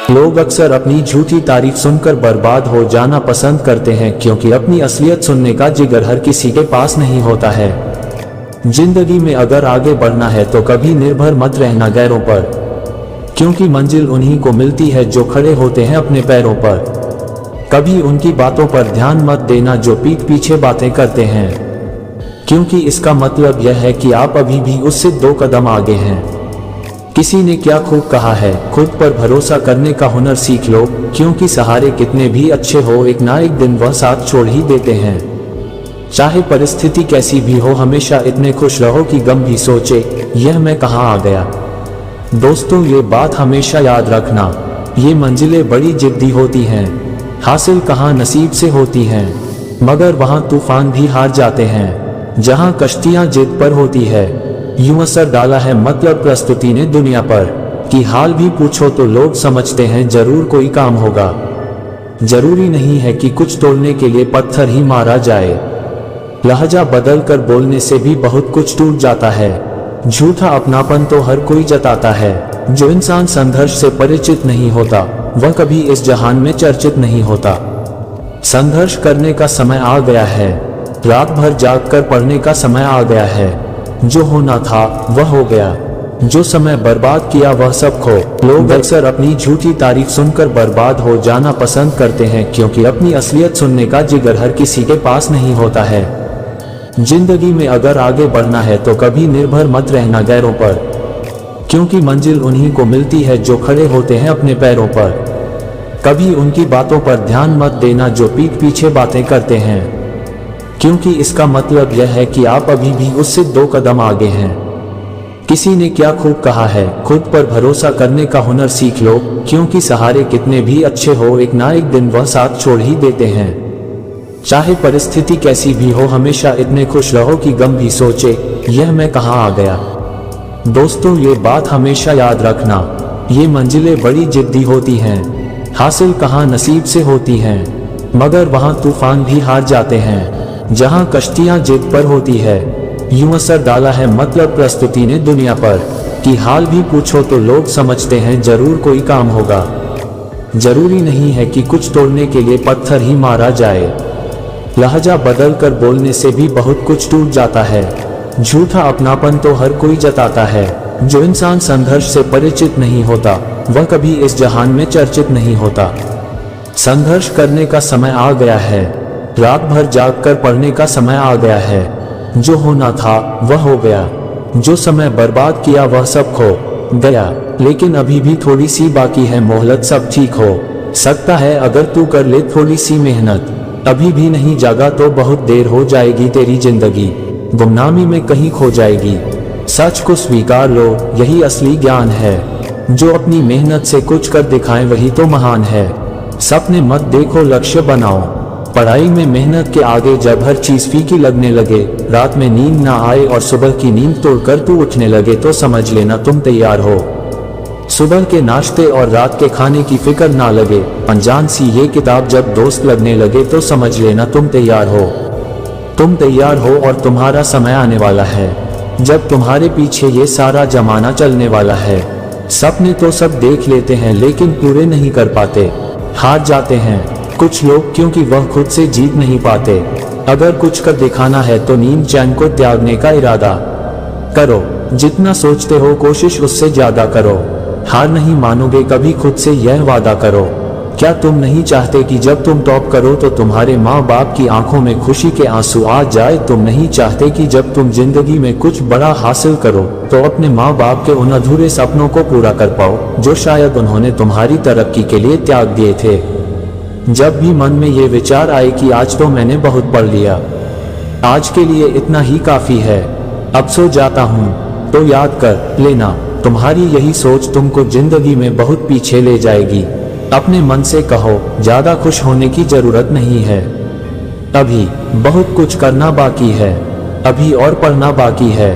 लोग अक्सर अपनी झूठी तारीफ सुनकर बर्बाद हो जाना पसंद करते हैं, क्योंकि अपनी असलियत सुनने का जिगर हर किसी के पास नहीं होता है। जिंदगी में अगर आगे बढ़ना है तो कभी निर्भर मत रहना गैरों पर, क्योंकि मंजिल उन्हीं को मिलती है जो खड़े होते हैं अपने पैरों पर। कभी उनकी बातों पर ध्यान मत देना जो पीठ पीछे बातें करते हैं, क्योंकि इसका मतलब यह है कि आप अभी भी उससे 2 कदम आगे हैं। किसी ने क्या खूब कहा है, खुद पर भरोसा करने का हुनर सीख लो, क्योंकि सहारे कितने भी अच्छे हो एक ना एक दिन वह साथ छोड़ ही देते हैं। चाहे परिस्थिति कैसी भी हो, हमेशा इतने खुश रहो कि गम भी सोचे यह मैं कहाँ आ गया। दोस्तों, ये बात हमेशा याद रखना, ये मंजिलें बड़ी जिद्दी होती हैं, हासिल कहाँ नसीब से होती हैं, मगर वहाँ तूफान भी हार जाते हैं जहाँ कश्तियाँ जिद पर होती है। यूं असर डाला है मतलब प्रस्तुति ने दुनिया पर, कि हाल भी पूछो तो लोग समझते हैं जरूर कोई काम होगा। जरूरी नहीं है कि कुछ तोड़ने के लिए पत्थर ही मारा जाए, लहजा बदल कर बोलने से भी बहुत कुछ टूट जाता है। झूठा अपनापन तो हर कोई जताता है, जो इंसान संघर्ष से परिचित नहीं होता वह कभी इस जहान में चर्चित नहीं होता। संघर्ष करने का समय आ गया है, रात भर जाग कर पढ़ने का समय आ गया है। जो होना था वह हो गया, जो समय बर्बाद किया वह सब खो। लोग अक्सर अपनी झूठी तारीफ सुनकर बर्बाद हो जाना पसंद करते हैं, क्योंकि अपनी असलियत सुनने का जिगर हर किसी के पास नहीं होता है। जिंदगी में अगर आगे बढ़ना है तो कभी निर्भर मत रहना गैरों पर, क्योंकि मंजिल उन्हीं को मिलती है जो खड़े होते हैं अपने पैरों पर। कभी उनकी बातों पर ध्यान मत देना जो पीठ पीछे बातें करते हैं, क्योंकि इसका मतलब यह है कि आप अभी भी उससे 2 कदम आगे हैं। किसी ने क्या खूब कहा है, खुद पर भरोसा करने का हुनर सीख लो, क्योंकि सहारे कितने भी अच्छे हो एक ना एक दिन वह साथ छोड़ ही देते हैं। चाहे परिस्थिति कैसी भी हो, हमेशा इतने खुश रहो कि गम भी सोचे यह मैं कहाँ आ गया। दोस्तों, ये बात हमेशा याद रखना, ये मंजिलें बड़ी जिद्दी होती हैं, हासिल कहाँ नसीब से होती हैं, मगर वहाँ तूफान भी हार जाते हैं जहाँ कश्तियाँ जिद पर होती है। यूं असर डाला है मतलब प्रस्तुति ने दुनिया पर, कि हाल भी पूछो तो लोग समझते हैं जरूर कोई काम होगा। जरूरी नहीं है कि कुछ तोड़ने के लिए पत्थर ही मारा जाए, लहजा बदल कर बोलने से भी बहुत कुछ टूट जाता है। झूठा अपनापन तो हर कोई जताता है, जो इंसान संघर्ष से परिचित नहीं होता वह कभी इस जहान में चर्चित नहीं होता। संघर्ष करने का समय आ गया है, रात भर जाग कर पढ़ने का समय आ गया है। जो होना था वह हो गया, जो समय बर्बाद किया वह सब खो गया, लेकिन अभी भी थोड़ी सी बाकी है, मोहलत सब ठीक हो सकता है अगर तू कर ले थोड़ी सी मेहनत। अभी भी नहीं जागा तो बहुत देर हो जाएगी, तेरी जिंदगी गुमनामी में कहीं खो जाएगी। सच को स्वीकार लो, यही असली ज्ञान है, जो अपनी मेहनत से कुछ कर दिखाए वही तो महान है। सपने मत देखो, लक्ष्य बनाओ, पढ़ाई में मेहनत के आगे जब हर चीज फीकी लगने लगे, रात में नींद ना आए और सुबह की नींद तोड़कर तू उठने लगे तो समझ लेना तुम तैयार हो। सुबह के नाश्ते और रात के खाने की फिक्र ना लगे, अनजान सी ये किताब जब दोस्त लगने लगे तो समझ लेना तुम तैयार हो। तुम तैयार हो और तुम्हारा समय आने वाला है, जब तुम्हारे पीछे ये सारा जमाना चलने वाला है। सपने तो सब देख लेते हैं लेकिन पूरे नहीं कर पाते, हार जाते हैं कुछ लोग, क्योंकि वह खुद से जीत नहीं पाते। अगर कुछ कर दिखाना है तो नींद चैन को त्यागने का इरादा करो, जितना सोचते हो कोशिश उससे ज्यादा करो। हार नहीं मानोगे कभी, खुद से यह वादा करो। क्या तुम नहीं चाहते कि जब तुम टॉप करो तो तुम्हारे माँ बाप की आंखों में खुशी के आंसू आ जाए? तुम नहीं चाहते कि जब तुम जिंदगी में कुछ बड़ा हासिल करो तो अपने माँ बाप के उन अधूरे सपनों को पूरा कर पाओ जो शायद उन्होंने तुम्हारी तरक्की के लिए त्याग दिए थे? जब भी मन में ये विचार आए कि आज तो मैंने बहुत पढ़ लिया, आज के लिए इतना ही काफी है, अब सो जाता हूँ, तो याद कर लेना, तुम्हारी यही सोच तुमको जिंदगी में बहुत पीछे ले जाएगी। अपने मन से कहो, ज्यादा खुश होने की जरूरत नहीं है, अभी बहुत कुछ करना बाकी है, अभी और पढ़ना बाकी है।